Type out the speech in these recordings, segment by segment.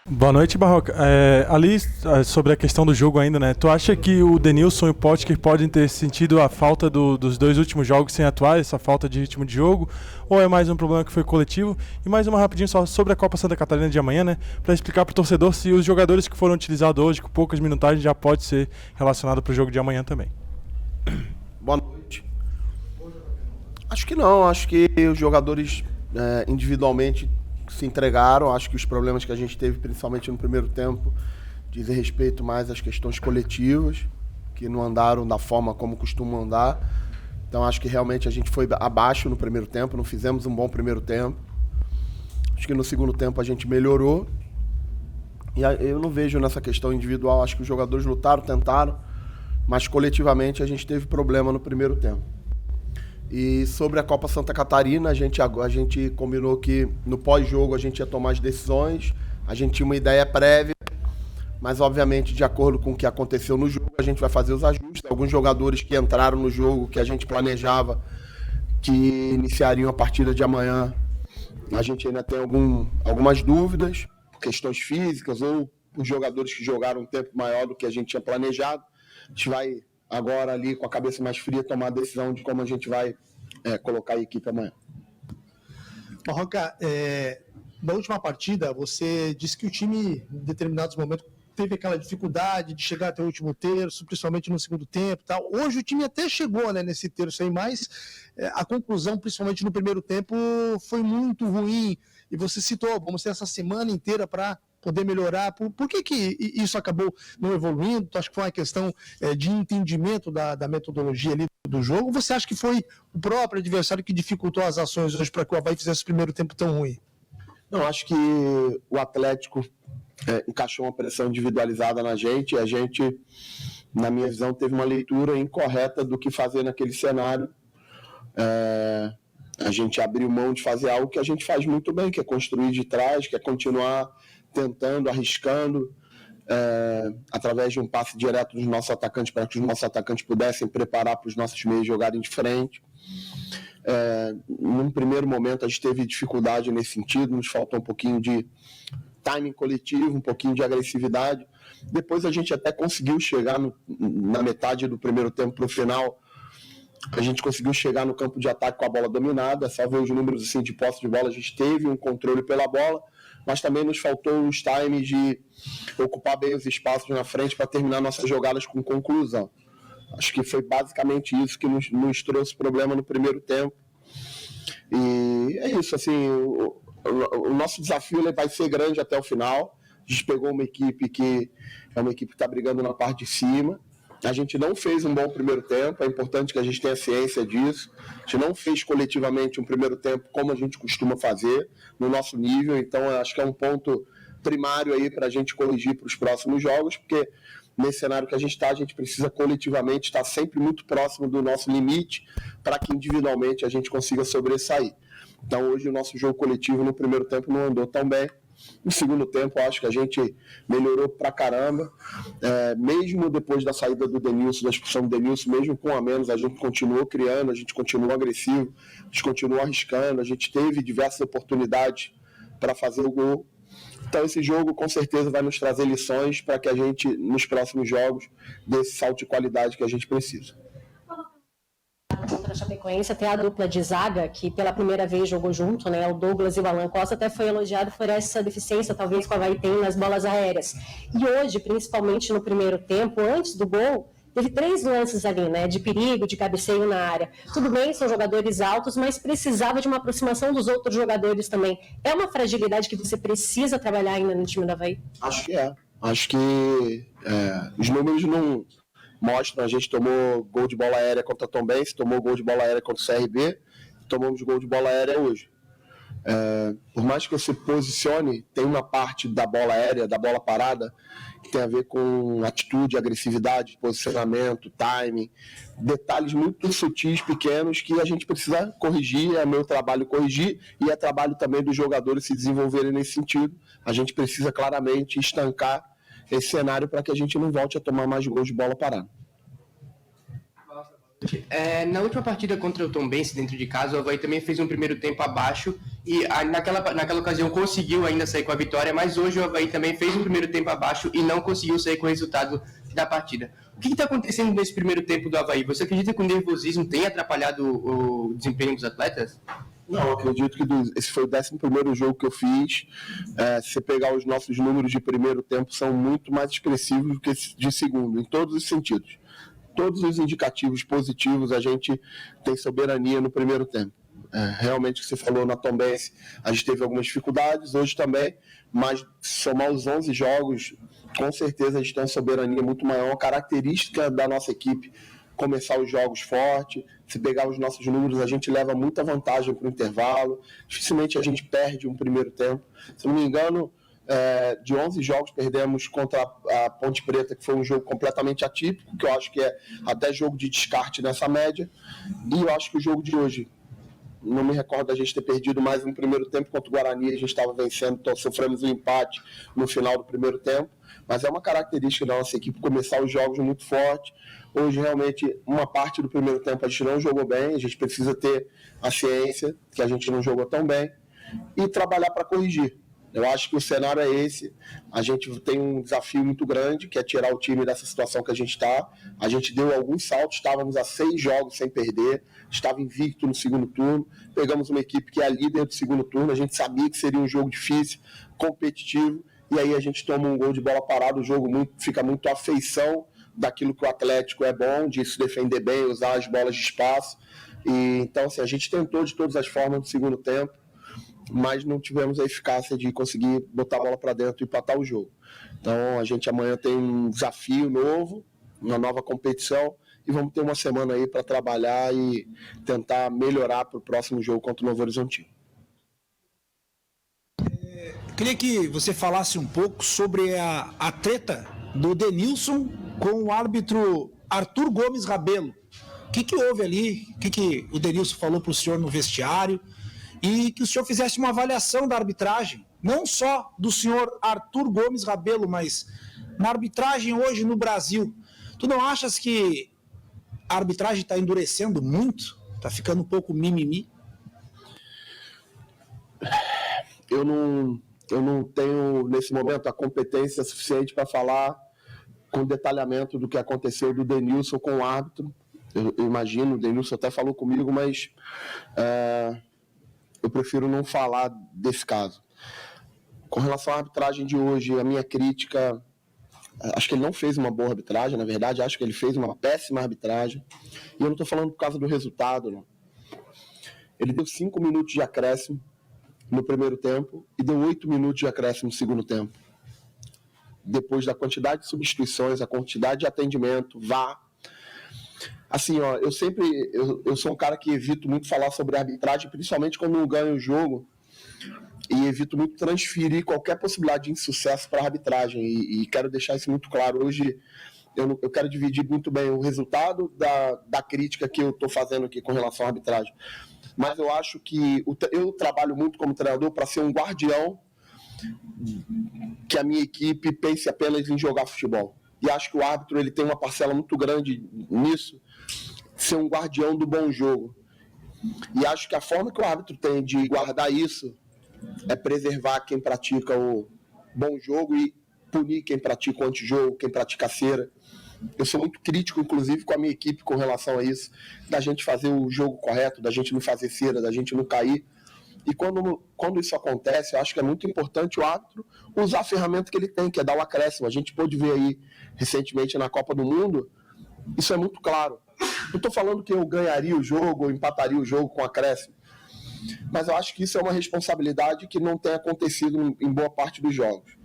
Boa noite, Barroca. Ali, sobre a questão do jogo ainda, né? Tu acha que o Denilson e o Potker podem ter sentido a falta dos dois últimos jogos sem atuar, essa falta de ritmo de jogo? Ou é mais um problema que foi coletivo? E mais uma rapidinho só sobre a Copa Santa Catarina de amanhã, né? Para explicar para o torcedor se os jogadores que foram utilizados hoje, com poucas minutagens, já pode ser relacionado para o jogo de amanhã também. Boa noite. Acho que não, acho que os jogadores individualmente se entregaram. Acho que os problemas que a gente teve, principalmente no primeiro tempo, dizem respeito mais às questões coletivas, que não andaram da forma como costumam andar. Então acho que realmente a gente foi abaixo no primeiro tempo, não fizemos um bom primeiro tempo. Acho que no segundo tempo a gente melhorou. E eu não vejo nessa questão individual, acho que os jogadores lutaram, tentaram, mas coletivamente a gente teve problema no primeiro tempo. E sobre a Copa Santa Catarina, a gente combinou que no pós-jogo a gente ia tomar as decisões, a gente tinha uma ideia prévia, mas obviamente de acordo com o que aconteceu no jogo, a gente vai fazer os ajustes. Alguns jogadores que entraram no jogo, que a gente planejava que iniciariam a partida de amanhã, a gente ainda tem algumas dúvidas, questões físicas ou os jogadores que jogaram um tempo maior do que a gente tinha planejado. A gente vai agora ali com a cabeça mais fria tomar a decisão de como a gente vai colocar a equipe amanhã. Barroca, na última partida você disse que o time em determinados momentos teve aquela dificuldade de chegar até o último terço, principalmente no segundo tempo e tal. Hoje o time até chegou, né, nesse terço aí, mas a conclusão, principalmente no primeiro tempo, foi muito ruim. E você citou, vamos ter essa semana inteira para poder melhorar. Por que isso acabou não evoluindo? Tu acha que foi uma questão de entendimento da metodologia ali do jogo? Ou você acha que foi o próprio adversário que dificultou as ações hoje para que o Avaí fizesse o primeiro tempo tão ruim? Não, acho que o Atlético encaixou uma pressão individualizada na gente, e a gente, na minha visão, teve uma leitura incorreta do que fazer naquele cenário. A gente abriu mão de fazer algo que a gente faz muito bem, que é construir de trás, que é continuar tentando, arriscando, através de um passe direto dos nossos atacantes, para que os nossos atacantes pudessem preparar para os nossos meios jogarem de frente. Num primeiro momento a gente teve dificuldade nesse sentido, nos faltou um pouquinho de timing coletivo, um pouquinho de agressividade. Depois a gente até conseguiu chegar na metade do primeiro tempo para o final, a gente conseguiu chegar no campo de ataque com a bola dominada. Só ver os números assim, de posse de bola, a gente teve um controle pela bola, mas também nos faltou os times de ocupar bem os espaços na frente para terminar nossas jogadas com conclusão. Acho que foi basicamente isso que nos trouxe problema no primeiro tempo. E é isso, assim, o nosso desafio ele vai ser grande até o final. A gente pegou uma equipe que é uma equipe que está brigando na parte de cima. A gente não fez um bom primeiro tempo, é importante que a gente tenha ciência disso. A gente não fez coletivamente um primeiro tempo como a gente costuma fazer, no nosso nível. Então, acho que é um ponto primário aí para a gente corrigir para os próximos jogos, porque nesse cenário que a gente precisa coletivamente estar sempre muito próximo do nosso limite para que individualmente a gente consiga sobressair. Então, hoje o nosso jogo coletivo no primeiro tempo não andou tão bem. No segundo tempo, acho que a gente melhorou pra caramba. Mesmo depois da saída do Denilson, da expulsão do Denilson, mesmo com a menos, a gente continuou criando, a gente continuou agressivo, a gente continuou arriscando, a gente teve diversas oportunidades para fazer o gol. Então esse jogo com certeza vai nos trazer lições para que a gente, nos próximos jogos, dê esse salto de qualidade que a gente precisa. Contra a Chapecoense, tem a dupla de zaga que pela primeira vez jogou junto, né? O Douglas e o Alan Costa até foi elogiado por essa deficiência, talvez, que o Avaí tem nas bolas aéreas. E hoje, principalmente no primeiro tempo, antes do gol, teve 3 lances ali, né? De perigo, de cabeceio na área. Tudo bem, são jogadores altos, mas precisava de uma aproximação dos outros jogadores também. É uma fragilidade que você precisa trabalhar ainda no time do Avaí? Acho que é. Acho que os números não mostram. A gente tomou gol de bola aérea contra a Tombense, tomou gol de bola aérea contra o CRB, tomamos gol de bola aérea hoje. Por mais que você posicione, tem uma parte da bola aérea, da bola parada, que tem a ver com atitude, agressividade, posicionamento, timing, detalhes muito sutis, pequenos, que a gente precisa corrigir. É meu trabalho corrigir e é trabalho também dos jogadores se desenvolverem nesse sentido. A gente precisa claramente estancar esse cenário para que a gente não volte a tomar mais gols de bola parada. Na última partida contra o Tombense dentro de casa, o Avaí também fez um primeiro tempo abaixo e naquela ocasião conseguiu ainda sair com a vitória, mas hoje o Avaí também fez um primeiro tempo abaixo e não conseguiu sair com o resultado da partida. O que está acontecendo nesse primeiro tempo do Avaí? Você acredita que o nervosismo tem atrapalhado o desempenho dos atletas? Não, acredito que esse foi o 11º jogo que eu fiz. Se você pegar os nossos números de primeiro tempo, são muito mais expressivos do que de segundo, em todos os sentidos. Todos os indicativos positivos, a gente tem soberania no primeiro tempo. Realmente, o que você falou na Tombense, a gente teve algumas dificuldades, hoje também, mas somar os 11 jogos, com certeza a gente tem uma soberania muito maior. Uma característica da nossa equipe, começar os jogos forte. Se pegar os nossos números, a gente leva muita vantagem para o intervalo, dificilmente a gente perde um primeiro tempo. Se não me engano, de 11 jogos, perdemos contra a Ponte Preta, que foi um jogo completamente atípico, que eu acho que é até jogo de descarte nessa média, e eu acho que o jogo de hoje, não me recordo da gente ter perdido mais um primeiro tempo contra o Guarani, a gente estava vencendo, então sofremos um empate no final do primeiro tempo, mas é uma característica da nossa equipe começar os jogos muito forte. Hoje, realmente, uma parte do primeiro tempo a gente não jogou bem, a gente precisa ter a ciência que a gente não jogou tão bem e trabalhar para corrigir. Eu acho que o cenário é esse. A gente tem um desafio muito grande, que é tirar o time dessa situação que a gente está. A gente deu alguns saltos, estávamos a 6 jogos sem perder, estava invicto no segundo turno. Pegamos uma equipe que é a líder do segundo turno, a gente sabia que seria um jogo difícil, competitivo, e aí a gente toma um gol de bola parada, o jogo fica muito à feição daquilo que o Atlético é bom, de se defender bem, usar as bolas de espaço. E, então, assim, a gente tentou de todas as formas no segundo tempo, mas não tivemos a eficácia de conseguir botar a bola para dentro e empatar o jogo. Então, a gente amanhã tem um desafio novo, uma nova competição, e vamos ter uma semana aí para trabalhar e tentar melhorar para o próximo jogo contra o Novo Horizontino. Queria que você falasse um pouco sobre a treta do Denilson com o árbitro Arthur Gomes Rabelo. O que houve ali? O que o Denilson falou para o senhor no vestiário? E que o senhor fizesse uma avaliação da arbitragem, não só do senhor Arthur Gomes Rabelo, mas na arbitragem hoje no Brasil. Tu não achas que a arbitragem está endurecendo muito? Está ficando um pouco mimimi? Eu não tenho, nesse momento, a competência suficiente para falar com detalhamento do que aconteceu do Denilson com o árbitro. Eu imagino, o Denilson até falou comigo, mas eu prefiro não falar desse caso. Com relação à arbitragem de hoje, a minha crítica, acho que ele não fez uma boa arbitragem, na verdade, acho que ele fez uma péssima arbitragem. E eu não estou falando por causa do resultado, não. Ele deu 5 minutos de acréscimo no primeiro tempo e deu 8 minutos de acréscimo no segundo tempo. Depois da quantidade de substituições, a quantidade de atendimento, VAR. Assim, ó, eu sou um cara que evito muito falar sobre arbitragem, principalmente quando não ganho o jogo, e evito muito transferir qualquer possibilidade de insucesso para a arbitragem, e quero deixar isso muito claro. Hoje eu quero dividir muito bem o resultado da crítica que eu estou fazendo aqui com relação à arbitragem, mas eu acho que eu trabalho muito como treinador para ser um guardião que a minha equipe pense apenas em jogar futebol. E acho que o árbitro ele tem uma parcela muito grande nisso, ser um guardião do bom jogo. E acho que a forma que o árbitro tem de guardar isso é preservar quem pratica o bom jogo e punir quem pratica o antijogo, quem pratica a cera. Eu sou muito crítico, inclusive, com a minha equipe com relação a isso, da gente fazer o jogo correto, da gente não fazer cera, da gente não cair. E quando isso acontece, eu acho que é muito importante o árbitro usar a ferramenta que ele tem, que é dar o acréscimo. A gente pôde ver aí recentemente na Copa do Mundo, isso é muito claro. Não estou falando que eu ganharia o jogo ou empataria o jogo com acréscimo, mas eu acho que isso é uma responsabilidade que não tem acontecido em boa parte dos jogos.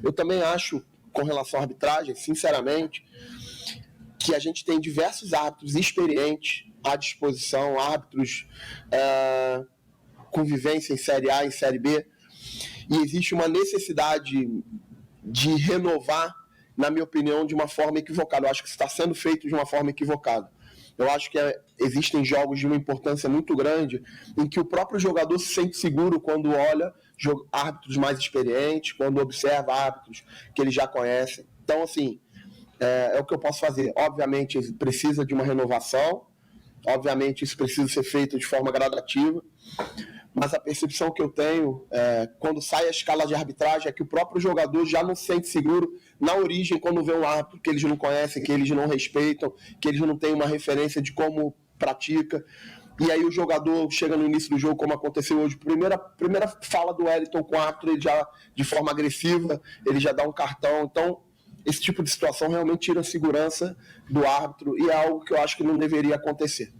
Eu também acho, com relação à arbitragem, sinceramente, que a gente tem diversos árbitros experientes à disposição, árbitros com vivência em Série A, em Série B, e existe uma necessidade de renovar, na minha opinião, de uma forma equivocada. Eu acho que isso está sendo feito de uma forma equivocada. Eu acho que existem jogos de uma importância muito grande em que o próprio jogador se sente seguro quando olha árbitros mais experientes, quando observa árbitros que ele já conhece. Então, assim, é o que eu posso fazer. Obviamente, precisa de uma renovação, obviamente, isso precisa ser feito de forma gradativa, mas a percepção que eu tenho quando sai a escala de arbitragem é que o próprio jogador já não se sente seguro na origem quando vê um árbitro que eles não conhecem, que eles não respeitam, que eles não têm uma referência de como pratica. E aí o jogador chega no início do jogo, como aconteceu hoje, primeira fala do Wellington com o árbitro, ele já, de forma agressiva, ele já dá um cartão. Então, esse tipo de situação realmente tira a segurança do árbitro e é algo que eu acho que não deveria acontecer.